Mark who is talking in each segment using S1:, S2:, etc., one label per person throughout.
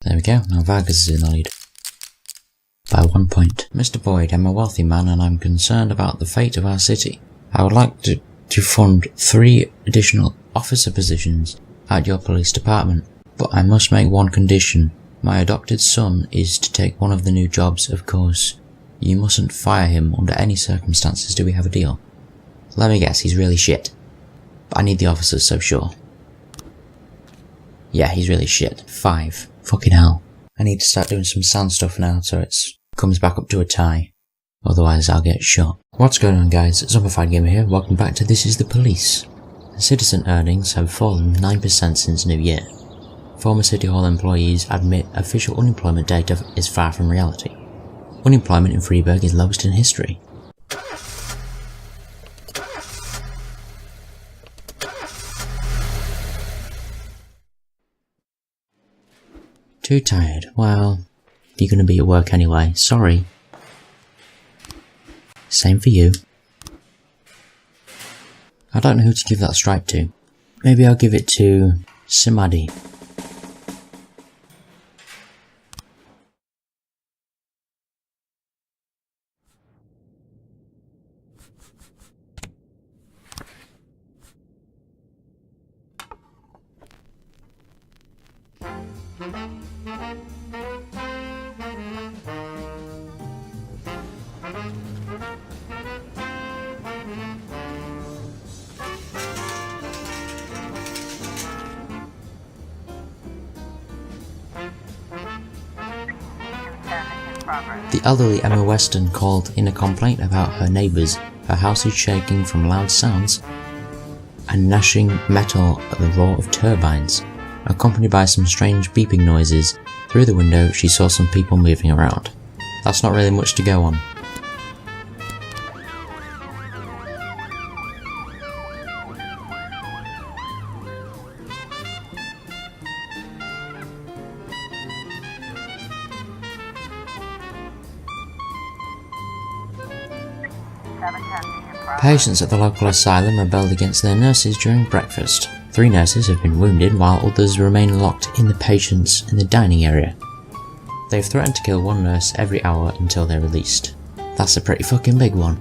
S1: There we go, now Vargas is in the lead. By 1 point. Mr. Boyd, I'm a wealthy man and I'm concerned about the fate of our city. I would like to fund 3 additional officer positions at your police department, but I must make one condition. My adopted son is to take one of the new jobs, of course. You mustn't fire him under any circumstances. Do we have a deal? Let me guess, he's really shit. But I need the officers, so sure. Yeah, he's really shit. 5. Fucking hell. I need to start doing some sand stuff now so it comes back up to a tie. Otherwise I'll get shot. What's going on, guys? ZombifiedGamer here. Welcome back to This is the Police. Citizen earnings have fallen 9% since New Year. Former City Hall employees admit official unemployment data is far from reality. Unemployment in Freeburg is lowest in history. Too tired. Well, you're gonna be at work anyway. Sorry. Same for you. I don't know who to give that stripe to. Maybe I'll give it to Simadi. The elderly Emma Weston called in a complaint about her neighbours. Her house is shaking from loud sounds and gnashing metal at the roar of turbines. Accompanied by some strange beeping noises, through the window she saw some people moving around. That's not really much to go on. Patients at the local asylum rebelled against their nurses during breakfast. 3 nurses have been wounded while others remain locked in the patients in the dining area. They've threatened to kill 1 nurse every hour until they're released. That's a pretty fucking big one.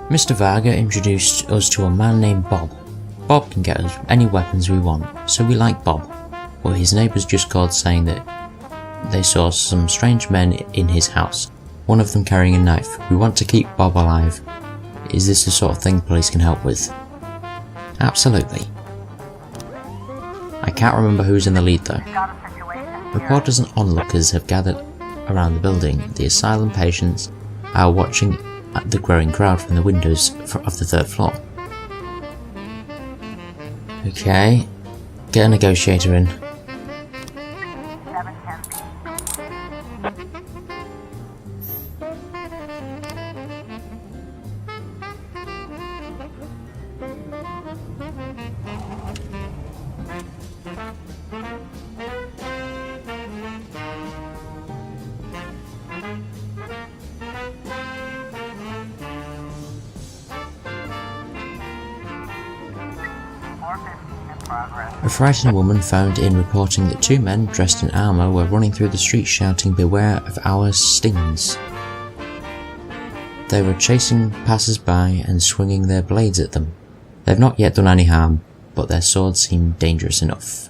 S1: Mr. Varga introduced us to a man named Bob. Bob can get us any weapons we want, so we like Bob. But his neighbours just called saying that they saw some strange men in his house, one of them carrying a knife. We want to keep Bob alive. Is this the sort of thing police can help with? Absolutely. I can't remember who's in the lead though. Reporters and onlookers have gathered around the building. The asylum patients are watching at the growing crowd from the windows of the 3rd floor. Okay, get a negotiator in. A frightened woman phoned in reporting that 2 men dressed in armour were running through the streets shouting, "Beware of our stings." They were chasing passers-by and swinging their blades at them. They've not yet done any harm, but their swords seem dangerous enough.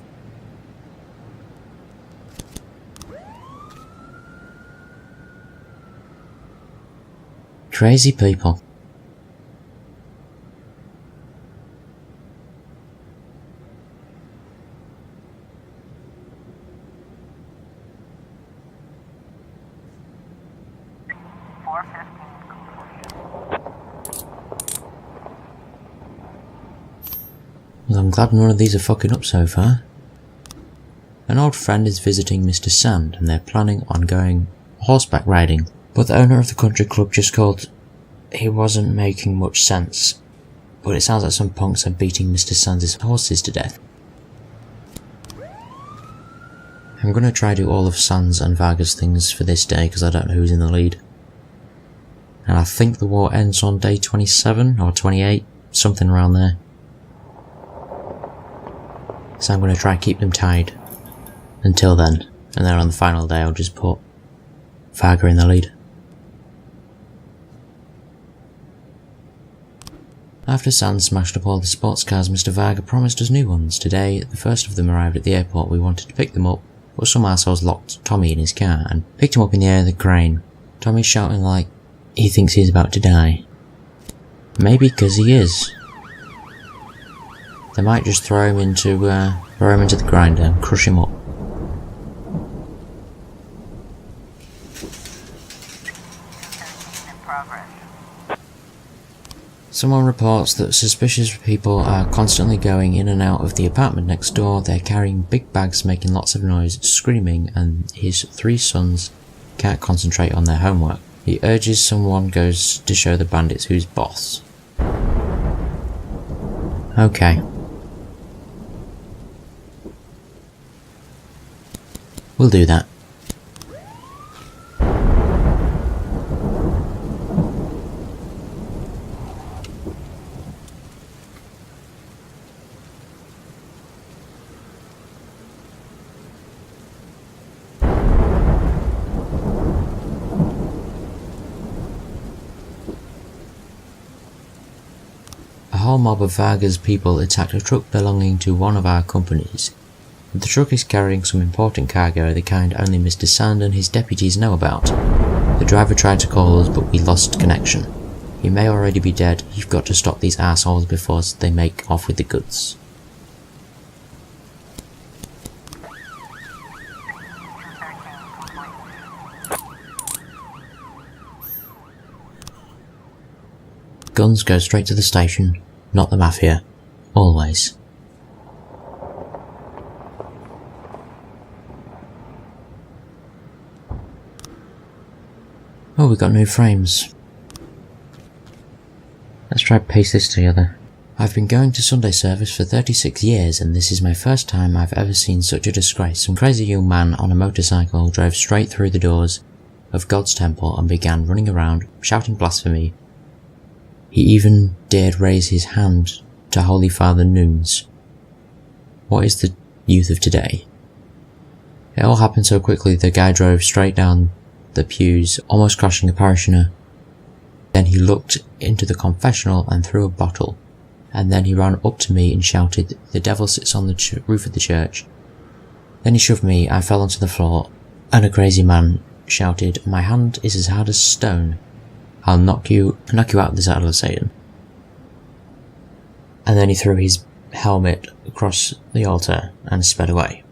S1: Crazy people. Well, I'm glad none of these are fucking up so far. An old friend is visiting Mr. Sand and they're planning on going horseback riding, but the owner of the country club just called. He wasn't making much sense, but it sounds like some punks are beating Mr. Sand's horses to death. I'm gonna try to do all of Sans and Varga's things for this day because I don't know who's in the lead. And I think the war ends on day 27 or 28, something around there. So I'm gonna try and keep them tied until then, and then on the final day I'll just put Varga in the lead. After Sans smashed up all the sports cars, Mr. Varga promised us new ones. Today, the first of them arrived at the airport. We wanted to pick them up, but some assholes locked Tommy in his car and picked him up in the air of the crane. Tommy's shouting like he thinks he's about to die. Maybe because he is. They might just throw him into the grinder and crush him up. Someone reports that suspicious people are constantly going in and out of the apartment next door. They're carrying big bags, making lots of noise, screaming, and his 3 sons can't concentrate on their homework. He urges someone goes to show the bandits who's boss. Okay. We'll do that. A whole mob of Varga's people attacked a truck belonging to one of our companies. The truck is carrying some important cargo, the kind only Mr. Sand and his deputies know about. The driver tried to call us, but we lost connection. He may already be dead. You've got to stop these assholes before they make off with the goods. Guns go straight to the station, not the mafia. Always. Oh, we got new frames. Let's try to paste this together. I've been going to Sunday service for 36 years and this is my first time I've ever seen such a disgrace. Some crazy young man on a motorcycle drove straight through the doors of God's temple and began running around, shouting blasphemy. He even dared raise his hand to Holy Father Nunes. What is the youth of today? It all happened so quickly the guy drove straight down the pews, almost crashing a parishioner. Then he looked into the confessional and threw a bottle. And then he ran up to me and shouted, "The devil sits on the roof of the church." Then he shoved me, I fell onto the floor, and a crazy man shouted, "My hand is as hard as stone. I'll knock you out of this idol of Satan." And then he threw his helmet across the altar and sped away.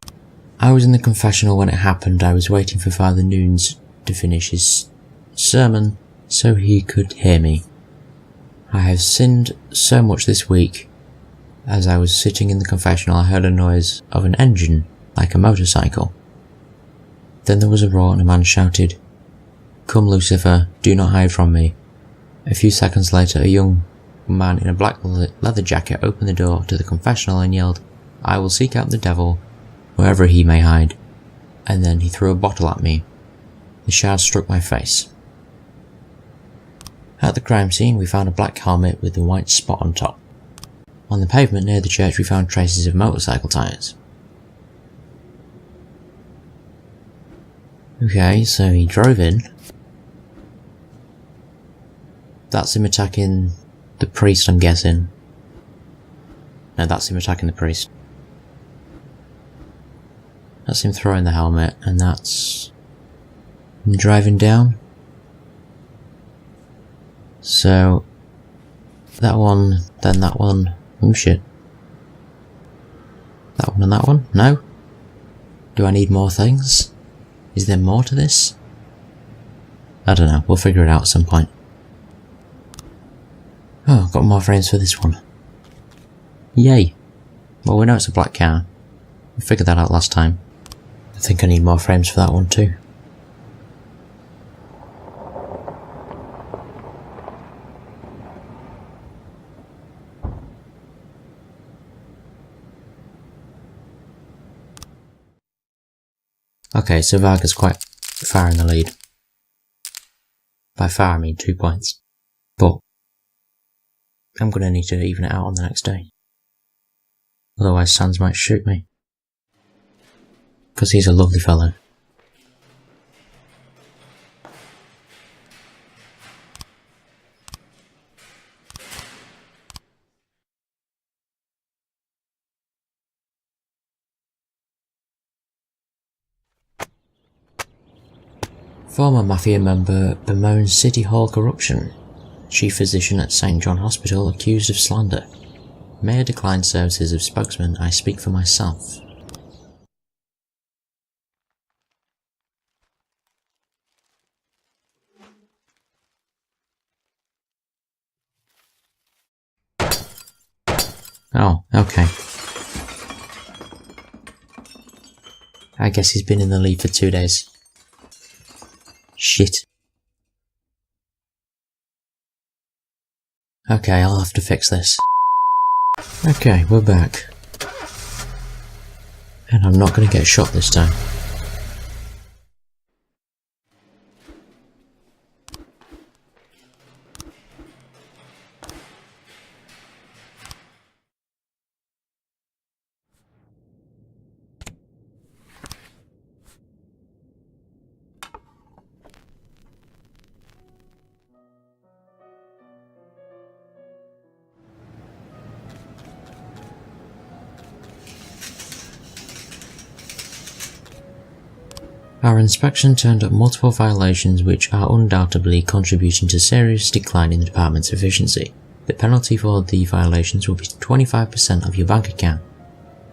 S1: I was in the confessional when it happened. I was waiting for Father Nunes to finish his sermon so he could hear me. I have sinned so much this week. As I was sitting in the confessional, I heard a noise of an engine, like a motorcycle. Then there was a roar and a man shouted, "Come, Lucifer, do not hide from me." A few seconds later, a young man in a black leather jacket opened the door to the confessional and yelled, "I will seek out the devil, wherever he may hide." And then he threw a bottle at me. The shard struck my face. At the crime scene, we found a black helmet with a white spot on top. On the pavement near the church, we found traces of motorcycle tyres. Okay, so he drove in. That's him attacking the priest, I'm guessing. No, that's him attacking the priest. That's him throwing the helmet, and that's him driving down. So, that one, then that one. Oh shit. That one and that one? No? Do I need more things? Is there more to this? I don't know, we'll figure it out at some point. Oh, got more frames for this one. Yay! Well, we know it's a black car. We figured that out last time. I think I need more frames for that one too. Okay, so Varga's quite far in the lead. By far I mean 2 points. But I'm gonna need to even it out on the next day. Otherwise Sans might shoot me. Because he's a lovely fellow. Former mafia member bemoans City Hall corruption. Chief physician at St. John Hospital accused of slander. Mayor declines services of spokesman. I speak for myself. Oh, okay. I guess he's been in the lead for 2 days. Shit. Okay, I'll have to fix this. Okay, we're back. And I'm not gonna get shot this time. Our inspection turned up multiple violations which are undoubtedly contributing to serious decline in the department's efficiency. The penalty for the violations will be 25% of your bank account.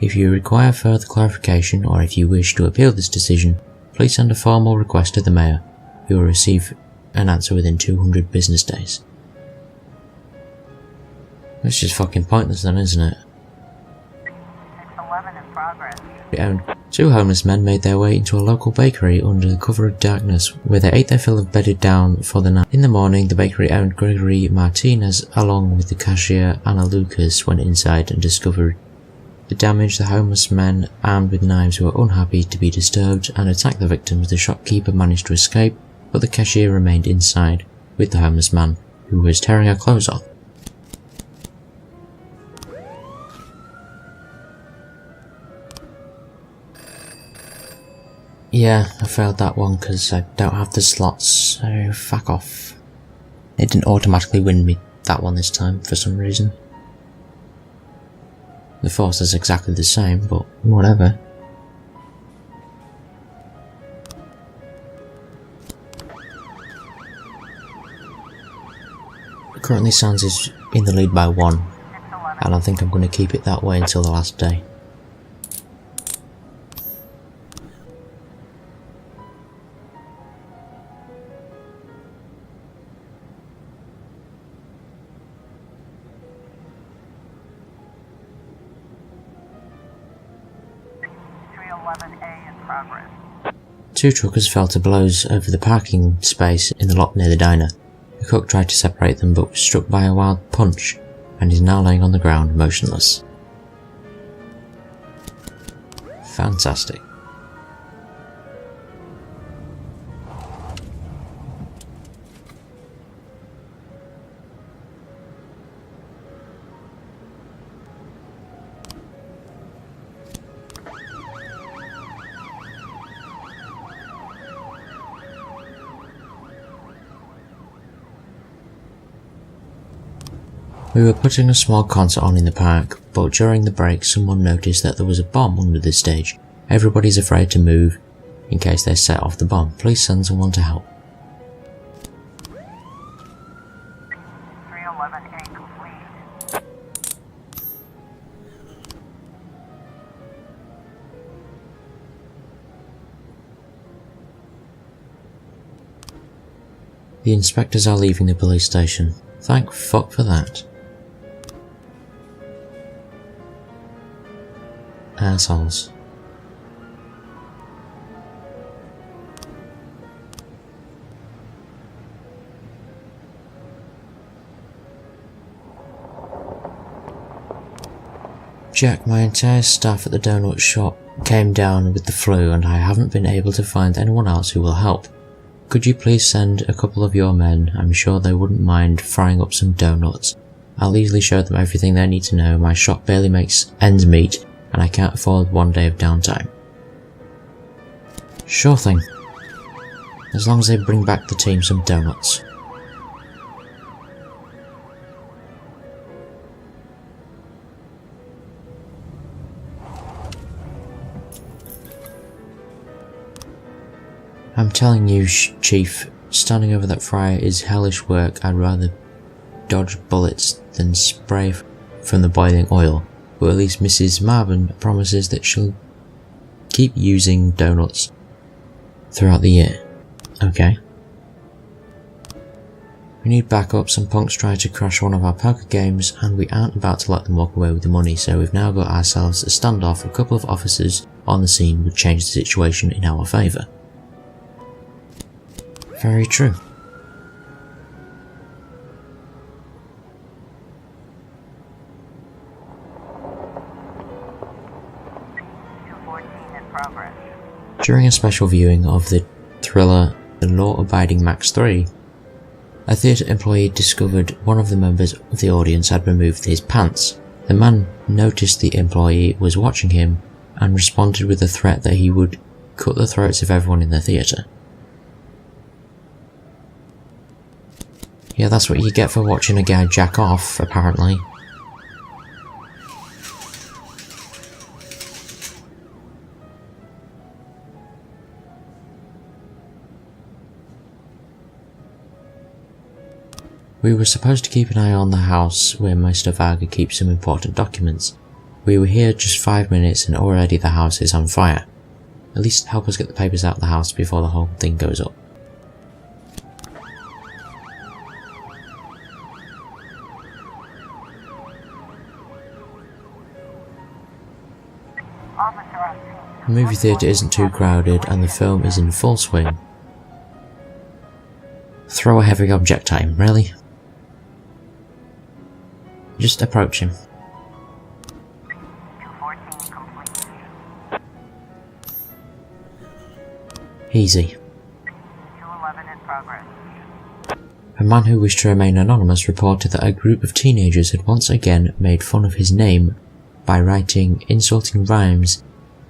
S1: If you require further clarification or if you wish to appeal this decision, please send a formal request to the mayor. You will receive an answer within 200 business days. It's just fucking pointless then, isn't it?
S2: 611 in progress.
S1: Two homeless men made their way into a local bakery under the cover of darkness, where they ate their fill of bedded down for the night. In the morning, the bakery owned Gregory Martinez, along with the cashier Anna Lucas, went inside and discovered the damage. The homeless men, armed with knives, were unhappy to be disturbed and attacked the victims. The shopkeeper managed to escape, but the cashier remained inside with the homeless man, who was tearing her clothes off. Yeah, I failed that one because I don't have the slots, so fuck off. It didn't automatically win me that one this time for some reason. The force is exactly the same, but whatever. Currently Sans is in the lead by 1, and I think I'm going to keep it that way until the last day. Two truckers fell to blows over the parking space in the lot near the diner. The cook tried to separate them but was struck by a wild punch and is now laying on the ground motionless. Fantastic. We were putting a small concert on in the park, but during the break someone noticed that there was a bomb under the stage. Everybody's afraid to move in case they set off the bomb. Please send someone to help.
S2: 311A complete.
S1: The inspectors are leaving the police station. Thank fuck for that. Assholes. Jack, my entire staff at the donut shop came down with the flu and I haven't been able to find anyone else who will help. Could you please send a couple of your men? I'm sure they wouldn't mind frying up some donuts. I'll easily show them everything they need to know. My shop barely makes ends meet and I can't afford one day of downtime. Sure thing. As long as they bring back the team some donuts. I'm telling you, Chief, standing over that fryer is hellish work. I'd rather dodge bullets than spray from the boiling oil. But at least Mrs. Marvin promises that she'll keep using donuts throughout the year. Okay. We need backup. Some punks tried to crash one of our poker games and we aren't about to let them walk away with the money, so we've now got ourselves a standoff. A couple of officers on the scene would change the situation in our favour. Very true. During a special viewing of the thriller The Law-Abiding Max 3, a theatre employee discovered one of the members of the audience had removed his pants. The man noticed the employee was watching him and responded with a threat that he would cut the throats of everyone in the theatre. Yeah, that's what you get for watching a guy jack off, apparently. We were supposed to keep an eye on the house where Mr. Varga keeps some important documents. We were here just 5 minutes and already the house is on fire. At least help us get the papers out of the house before the whole thing goes up. The movie theatre isn't too crowded and the film is in full swing. Throw a heavy object at him, really? Just approach him. Easy. A man who wished to remain anonymous reported that a group of teenagers had once again made fun of his name by writing insulting rhymes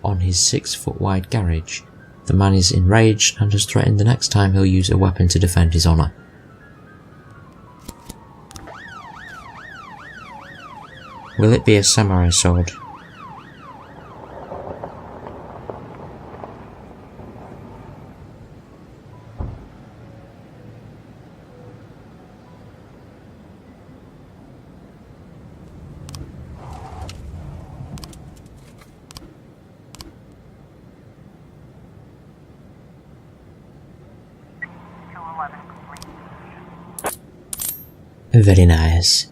S1: on his 6-foot-wide garage. The man is enraged and has threatened the next time he'll use a weapon to defend his honour. Will it be a samurai sword? Very nice.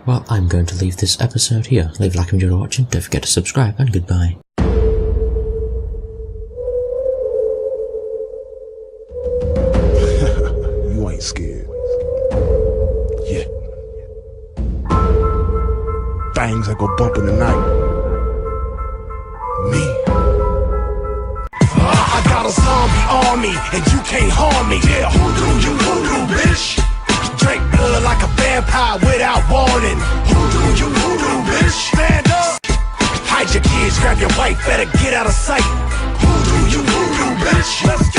S1: Well, I'm going to leave this episode here. Leave a like and enjoy watching. Don't forget to subscribe, and goodbye.
S3: You ain't scared. Yeah. Things that go bump in the night. Me. I got a zombie army, and you can't harm me. Yeah, who do, bitch? Drink blood like a vampire without warning. Who do, bitch? Stand up. Hide your kids, grab your wife, better get out of sight. Who do, bitch? Let's go.